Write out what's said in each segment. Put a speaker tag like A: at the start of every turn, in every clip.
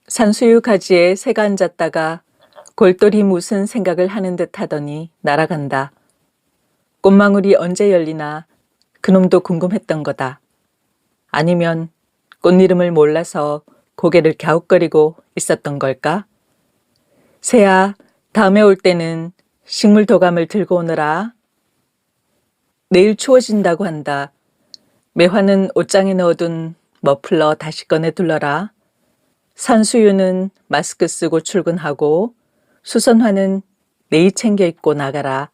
A: 산수유 가지에 새가 앉았다가 골똘히 무슨 생각을 하는 듯 하더니 날아간다. 꽃망울이 언제 열리나 그놈도 궁금했던 거다. 아니면 꽃 이름을 몰라서 고개를 갸웃거리고 있었던 걸까? 새야, 다음에 올 때는 식물 도감을 들고 오너라. 내일 추워진다고 한다. 매화는 옷장에 넣어둔 머플러 다시 꺼내 둘러라. 산수유는 마스크 쓰고 출근하고 수선화는 내일 챙겨 입고 나가라.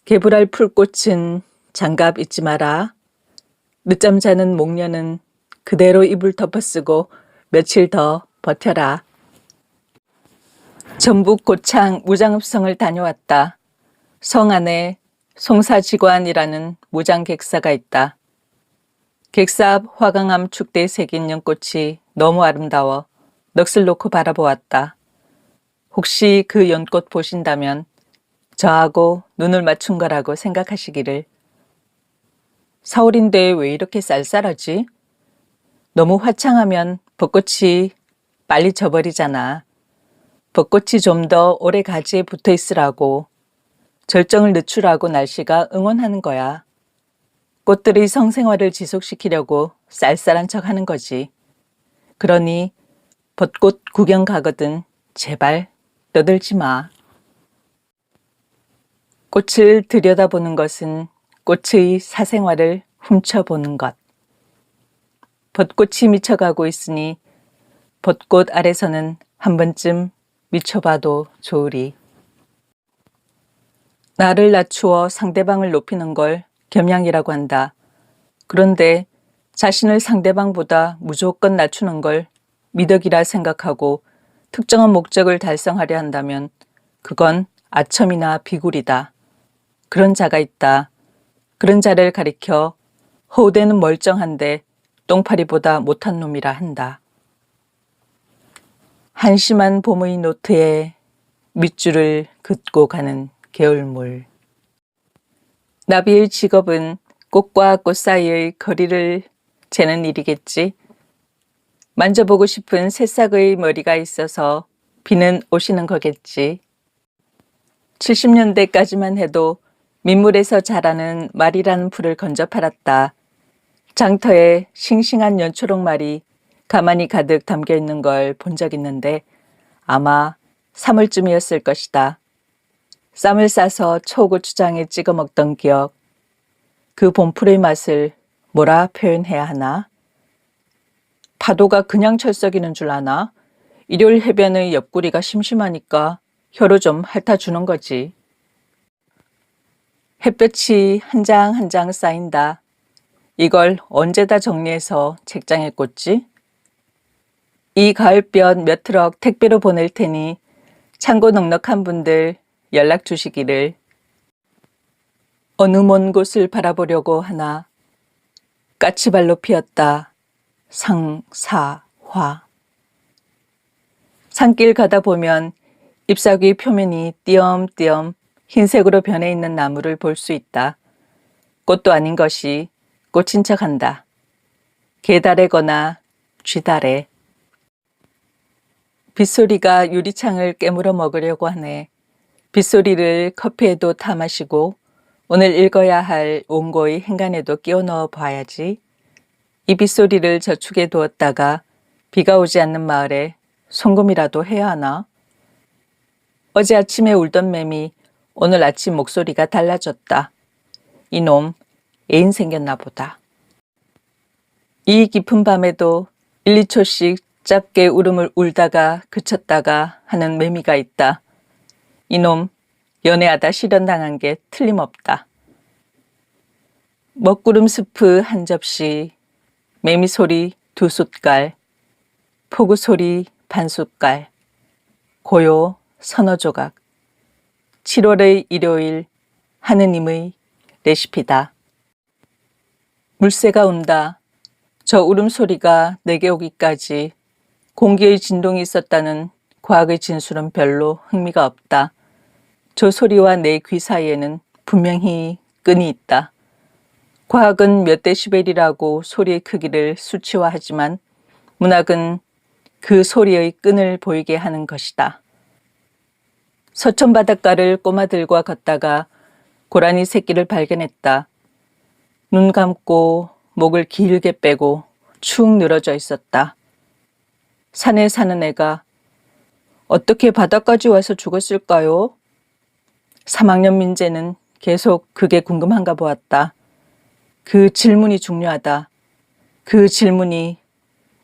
A: 개불알 풀꽃은 장갑 잊지 마라. 늦잠 자는 목련은 그대로 이불 덮어쓰고 며칠 더 버텨라. 전북 고창 무장읍성을 다녀왔다. 성 안에 송사지관이라는 무장객사가 있다. 객사 앞 화강암 축대에 새긴 연꽃이 너무 아름다워 넋을 놓고 바라보았다. 혹시 그 연꽃 보신다면 저하고 눈을 맞춘 거라고 생각하시기를. 4월인데 왜 이렇게 쌀쌀하지? 너무 화창하면 벚꽃이 빨리 져버리잖아. 벚꽃이 좀 더 오래 가지에 붙어 있으라고, 절정을 늦추라고 날씨가 응원하는 거야. 꽃들이 성생활을 지속시키려고 쌀쌀한 척 하는 거지. 그러니 벚꽃 구경 가거든 제발 떠들지 마. 꽃을 들여다보는 것은 꽃의 사생활을 훔쳐보는 것. 벚꽃이 미쳐가고 있으니 벚꽃 아래서는 한 번쯤 미쳐봐도 좋으리. 나를 낮추어 상대방을 높이는 걸 겸양이라고 한다. 그런데 자신을 상대방보다 무조건 낮추는 걸 미덕이라 생각하고 특정한 목적을 달성하려 한다면 그건 아첨이나 비굴이다. 그런 자가 있다. 그런 자를 가리켜 허우대는 멀쩡한데 똥파리보다 못한 놈이라 한다. 한심한 봄의 노트에 밑줄을 긋고 가는 개울물. 나비의 직업은 꽃과 꽃 사이의 거리를 재는 일이겠지. 만져보고 싶은 새싹의 머리가 있어서 비는 오시는 거겠지. 70년대까지만 해도 민물에서 자라는 말이라는 풀을 건져 팔았다. 장터에 싱싱한 연초록 말이 가만히 가득 담겨 있는 걸 본 적 있는데 아마 3월쯤이었을 것이다. 쌈을 싸서 초고추장에 찍어 먹던 기억. 그 봄풀의 맛을 뭐라 표현해야 하나? 파도가 그냥 철썩이는 줄 아나? 일요일 해변의 옆구리가 심심하니까 혀로 좀 핥아주는 거지. 햇볕이 한 장 한 장 쌓인다. 이걸 언제 다 정리해서 책장에 꽂지? 이 가을볕 몇 트럭 택배로 보낼 테니 창고 넉넉한 분들 연락 주시기를. 어느 먼 곳을 바라보려고 하나 까치발로 피었다. 상사화. 산길 가다 보면 잎사귀 표면이 띄엄띄엄 흰색으로 변해 있는 나무를 볼 수 있다. 꽃도 아닌 것이 꽃인 척한다. 개다래거나 쥐다래. 빗소리가 유리창을 깨물어 먹으려고 하네. 빗소리를 커피에도 타 마시고 오늘 읽어야 할 원고의 행간에도 끼워 넣어 봐야지. 이 빗소리를 저축해 두었다가 비가 오지 않는 마을에 송금이라도 해야 하나? 어제 아침에 울던 맴이 오늘 아침 목소리가 달라졌다. 이놈 애인 생겼나 보다. 이 깊은 밤에도 1, 2초씩 짧게 울음을 울다가 그쳤다가 하는 매미가 있다. 이놈 연애하다 실현당한 게 틀림없다. 먹구름 스프 한 접시, 매미 소리 2숟갈, 포구 소리 반 숟갈, 고요 서너 조각. 7월의 일요일 하느님의 레시피다. 물새가 온다. 저 울음소리가 내게 오기까지 공기의 진동이 있었다는 과학의 진술은 별로 흥미가 없다. 저 소리와 내 귀 사이에는 분명히 끈이 있다. 과학은 몇 데시벨이라고 소리의 크기를 수치화하지만 문학은 그 소리의 끈을 보이게 하는 것이다. 서촌 바닷가를 꼬마들과 걷다가 고라니 새끼를 발견했다. 눈 감고 목을 길게 빼고 축 늘어져 있었다. 산에 사는 애가 어떻게 바다까지 와서 죽었을까요? 3학년 민재는 계속 그게 궁금한가 보았다. 그 질문이 중요하다. 그 질문이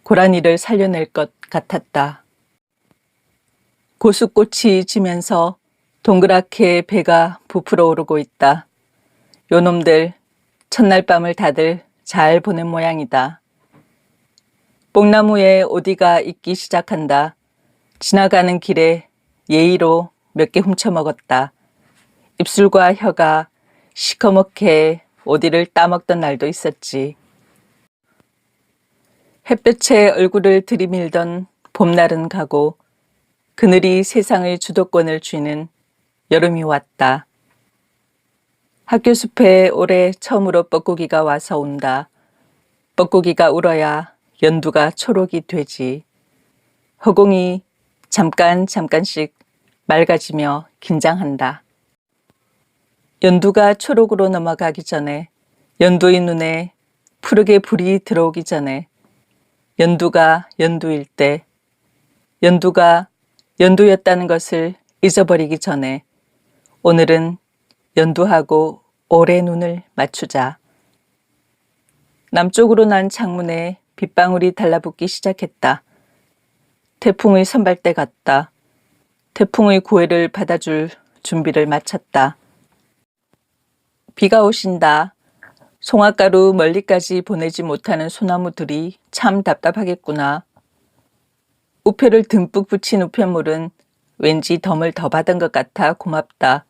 A: 고라니를 살려낼 것 같았다. 고수꽃이 지면서 동그랗게 배가 부풀어 오르고 있다. 요놈들 첫날 밤을 다들 잘 보낸 모양이다. 뽕나무에 오디가 익기 시작한다. 지나가는 길에 예의로 몇 개 훔쳐먹었다. 입술과 혀가 시커멓게 오디를 따먹던 날도 있었지. 햇볕에 얼굴을 들이밀던 봄날은 가고 그늘이 세상의 주도권을 쥐는 여름이 왔다. 학교 숲에 올해 처음으로 뻐꾸기가 와서 온다. 뻐꾸기가 울어야 연두가 초록이 되지. 허공이 잠깐씩 맑아지며 긴장한다. 연두가 초록으로 넘어가기 전에, 연두의 눈에 푸르게 불이 들어오기 전에, 연두가 연두일 때, 연두가 연두였다는 것을 잊어버리기 전에 오늘은 연두하고 올해 눈을 맞추자. 남쪽으로 난 창문에 빗방울이 달라붙기 시작했다. 태풍의 선발대 같다. 태풍의 구애를 받아줄 준비를 마쳤다. 비가 오신다. 송화가루 멀리까지 보내지 못하는 소나무들이 참 답답하겠구나. 우표를 듬뿍 붙인 우편물은 왠지 덤을 더 받은 것 같아 고맙다.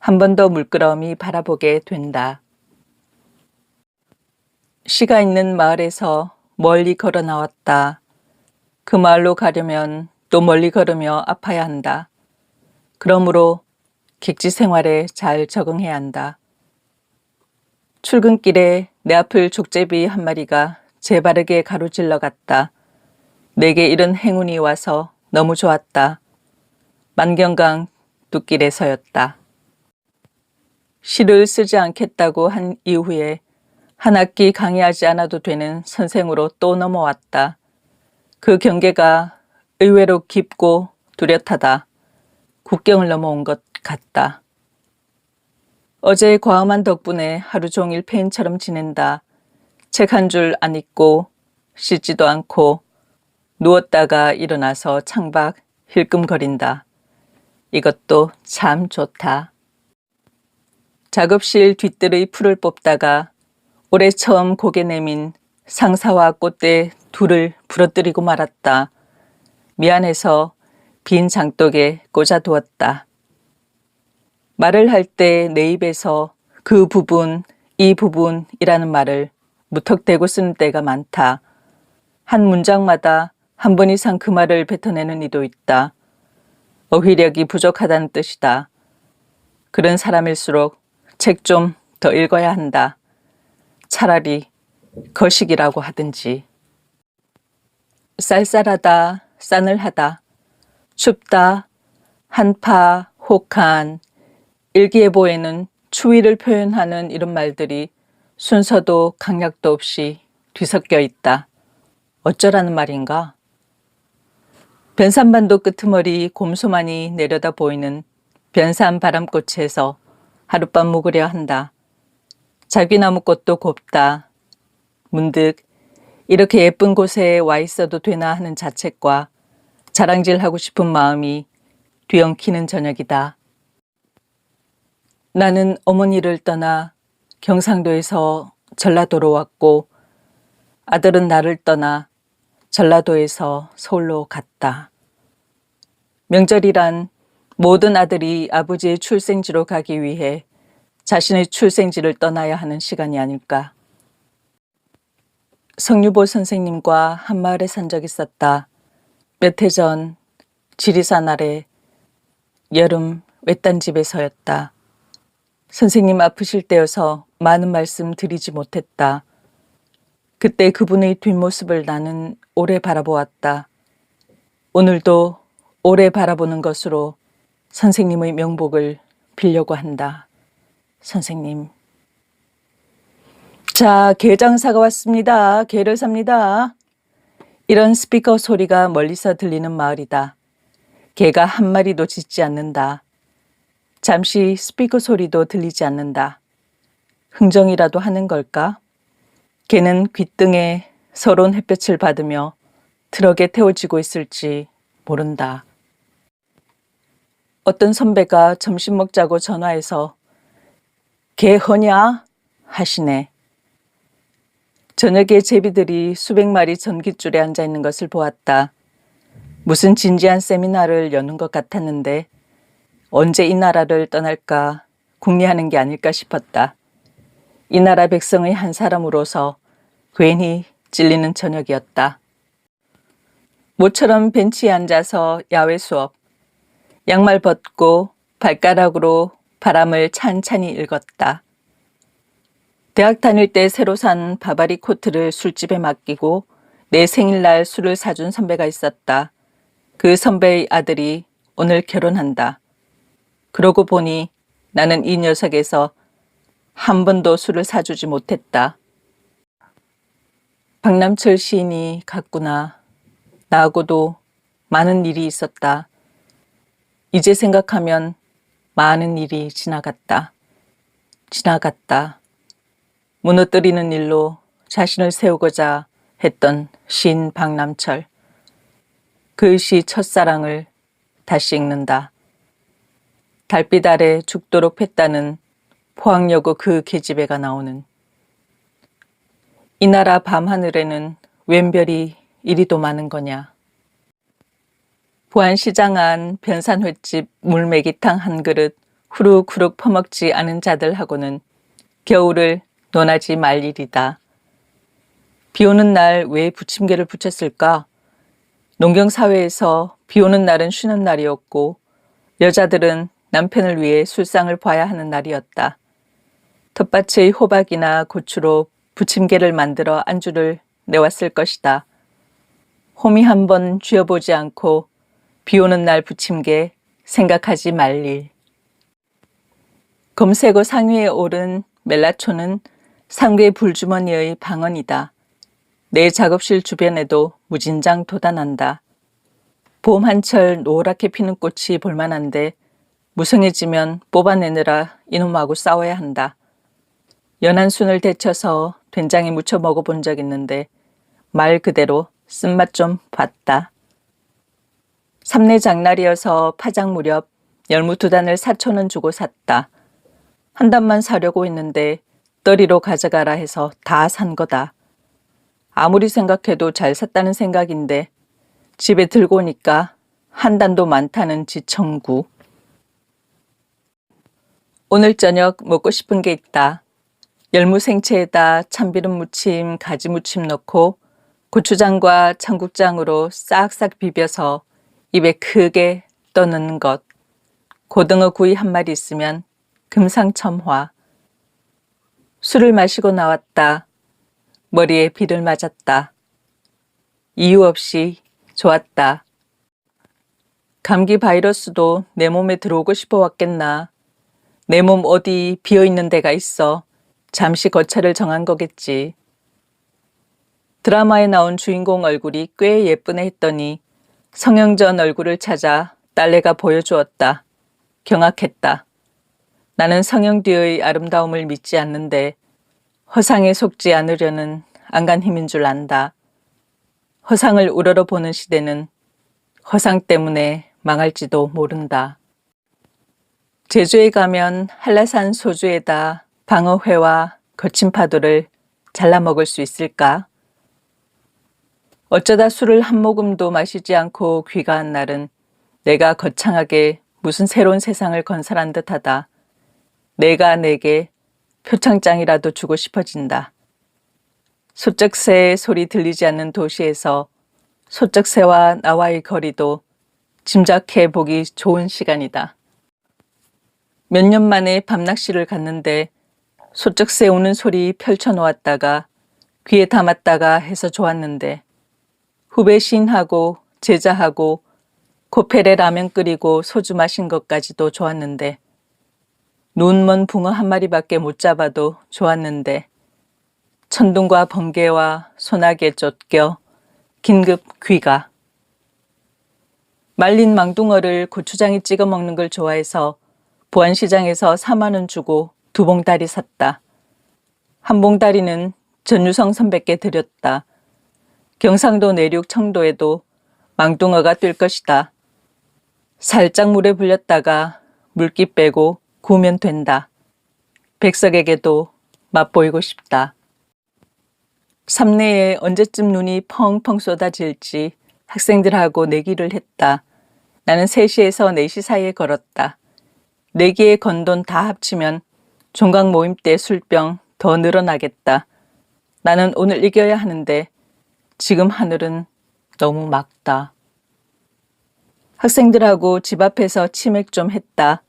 A: 한 번 더 물끄러미 바라보게 된다. 시가 있는 마을에서 멀리 걸어 나왔다. 그 마을로 가려면 또 멀리 걸으며 아파야 한다. 그러므로 객지 생활에 잘 적응해야 한다. 출근길에 내 앞을 족제비 한 마리가 재바르게 가로질러 갔다. 내게 이런 행운이 와서 너무 좋았다. 만경강 뚝길에서였다. 시를 쓰지 않겠다고 한 이후에 한 학기 강의하지 않아도 되는 선생으로 또 넘어왔다. 그 경계가 의외로 깊고 뚜렷하다. 국경을 넘어온 것 같다. 어제 과음한 덕분에 하루 종일 폐인처럼 지낸다. 책 한 줄 안 읽고 씻지도 않고 누웠다가 일어나서 창밖 힐끔거린다. 이것도 참 좋다. 작업실 뒤뜰의 풀을 뽑다가 올해 처음 고개 내민 상사와 꽃대 둘을 부러뜨리고 말았다. 미안해서 빈 장독에 꽂아두었다. 말을 할 때 내 입에서 그 부분, 이 부분이라는 말을 무턱대고 쓰는 때가 많다. 한 문장마다 한 번 이상 그 말을 뱉어내는 이도 있다. 어휘력이 부족하다는 뜻이다. 그런 사람일수록 책 좀 더 읽어야 한다. 차라리 거식이라고 하든지. 쌀쌀하다, 싸늘하다, 춥다, 한파, 혹한, 일기예보에는 추위를 표현하는 이런 말들이 순서도 강약도 없이 뒤섞여 있다. 어쩌라는 말인가? 변산반도 끄트머리 곰소만이 내려다 보이는 변산 바람꽃에서 하룻밤 묵으려 한다. 자귀나무꽃도 곱다. 문득 이렇게 예쁜 곳에 와 있어도 되나 하는 자책과 자랑질하고 싶은 마음이 뒤엉키는 저녁이다. 나는 어머니를 떠나 경상도에서 전라도로 왔고 아들은 나를 떠나 전라도에서 서울로 갔다. 명절이란 모든 아들이 아버지의 출생지로 가기 위해 자신의 출생지를 떠나야 하는 시간이 아닐까. 성유보 선생님과 한마을에 산 적 있었다. 몇 해 전 지리산 아래 여름 외딴 집에서였다. 선생님 아프실 때여서 많은 말씀 드리지 못했다. 그때 그분의 뒷모습을 나는 오래 바라보았다. 오늘도 오래 바라보는 것으로 선생님의 명복을 빌려고 한다. 선생님. 자, 개 장사가 왔습니다. 개를 삽니다. 이런 스피커 소리가 멀리서 들리는 마을이다. 개가 한 마리도 짖지 않는다. 잠시 스피커 소리도 들리지 않는다. 흥정이라도 하는 걸까? 개는 귓등에 서러운 햇볕을 받으며 트럭에 태워지고 있을지 모른다. 어떤 선배가 점심 먹자고 전화해서 개 허냐? 하시네. 저녁에 제비들이 수백 마리 전깃줄에 앉아 있는 것을 보았다. 무슨 진지한 세미나를 여는 것 같았는데 언제 이 나라를 떠날까 궁리하는 게 아닐까 싶었다. 이 나라 백성의 한 사람으로서 괜히 찔리는 저녁이었다. 모처럼 벤치에 앉아서 야외 수업, 양말 벗고 발가락으로 바람을 찬찬히 읽었다. 대학 다닐 때 새로 산 바바리 코트를 술집에 맡기고 내 생일날 술을 사준 선배가 있었다. 그 선배의 아들이 오늘 결혼한다. 그러고 보니 나는 이 녀석에서 한 번도 술을 사주지 못했다. 박남철 시인이 갔구나. 나하고도 많은 일이 있었다. 이제 생각하면 많은 일이 지나갔다. 무너뜨리는 일로 자신을 세우고자 했던 시인 박남철. 그 시 첫사랑을 다시 읽는다. 달빛 아래 죽도록 팼다는 포항여고 그 계집애가 나오는 이 나라 밤하늘에는 웬 별이 이리도 많은 거냐. 부안시장 안 변산횟집 물메기탕 한 그릇 후룩후룩 퍼먹지 않은 자들하고는 겨울을 논하지 말 일이다. 비 오는 날 왜 부침개를 부쳤을까? 농경사회에서 비 오는 날은 쉬는 날이었고 여자들은 남편을 위해 술상을 봐야 하는 날이었다. 텃밭의 호박이나 고추로 부침개를 만들어 안주를 내왔을 것이다. 호미 한번 쥐어보지 않고 비 오는 날 부침개 생각하지 말 일. 검색어 상위에 오른 멜라초는 상계 불주머니의 방언이다. 내 작업실 주변에도 무진장 돋아난다. 봄 한철 노랗게 피는 꽃이 볼만한데 무성해지면 뽑아내느라 이놈하고 싸워야 한다. 연한 순을 데쳐서 된장에 무쳐 먹어본 적 있는데 말 그대로 쓴맛 좀 봤다. 삼내 장날이어서 파장 무렵 열무 2단을 4,000원 주고 샀다. 한 단만 사려고 했는데 떨이로 가져가라 해서 다 산 거다. 아무리 생각해도 잘 샀다는 생각인데 집에 들고 오니까 한 단도 많다는 지청구. 오늘 저녁 먹고 싶은 게 있다. 열무 생채에다 참기름 무침, 가지 무침 넣고 고추장과 청국장으로 싹싹 비벼서 입에 크게 떠넣는 것. 고등어 구이 한 마리 있으면 금상첨화. 술을 마시고 나왔다. 머리에 비를 맞았다. 이유 없이 좋았다. 감기 바이러스도 내 몸에 들어오고 싶어 왔겠나. 내 몸 어디 비어있는 데가 있어 잠시 거처를 정한 거겠지. 드라마에 나온 주인공 얼굴이 꽤 예쁘네 했더니 성형전 얼굴을 찾아 딸내가 보여주었다. 경악했다. 나는 성형 뒤의 아름다움을 믿지 않는데 허상에 속지 않으려는 안간힘인 줄 안다. 허상을 우러러보는 시대는 허상 때문에 망할지도 모른다. 제주에 가면 한라산 소주에다 방어회와 거친 파도를 잘라 먹을 수 있을까? 어쩌다 술을 한 모금도 마시지 않고 귀가한 날은 내가 거창하게 무슨 새로운 세상을 건설한 듯하다. 내가 내게 표창장이라도 주고 싶어진다. 소쩍새의 소리 들리지 않는 도시에서 소쩍새와 나와의 거리도 짐작해 보기 좋은 시간이다. 몇 년 만에 밤낚시를 갔는데 소쩍새 우는 소리 펼쳐놓았다가 귀에 담았다가 해서 좋았는데 후배 시인하고 제자하고 코펠에 라면 끓이고 소주 마신 것까지도 좋았는데 눈먼 붕어 한 마리밖에 못 잡아도 좋았는데 천둥과 번개와 소나기에 쫓겨 긴급 귀가. 말린 망둥어를 고추장에 찍어 먹는 걸 좋아해서 보안시장에서 4만 원 주고 2봉다리 샀다. 한 봉다리는 전유성 선배께 드렸다. 경상도 내륙 청도에도 망둥어가 뜰 것이다. 살짝 물에 불렸다가 물기 빼고 구우면 된다. 백석에게도 맛보이고 싶다. 삼내에 언제쯤 눈이 펑펑 쏟아질지 학생들하고 내기를 했다. 나는 3시에서 4시 사이에 걸었다. 내기에 건 돈 다 합치면 종각 모임 때 술병 더 늘어나겠다. 나는 오늘 이겨야 하는데 지금 하늘은 너무 맑다. 학생들하고 집 앞에서 치맥 좀 했다.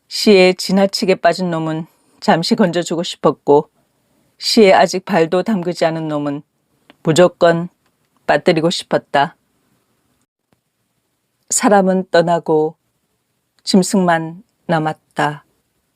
A: 시에 지나치게 빠진 놈은 잠시 건져주고 싶었고 시에 아직 발도 담그지 않은 놈은 무조건 빠뜨리고 싶었다. 사람은 떠나고 짐승만 남았다.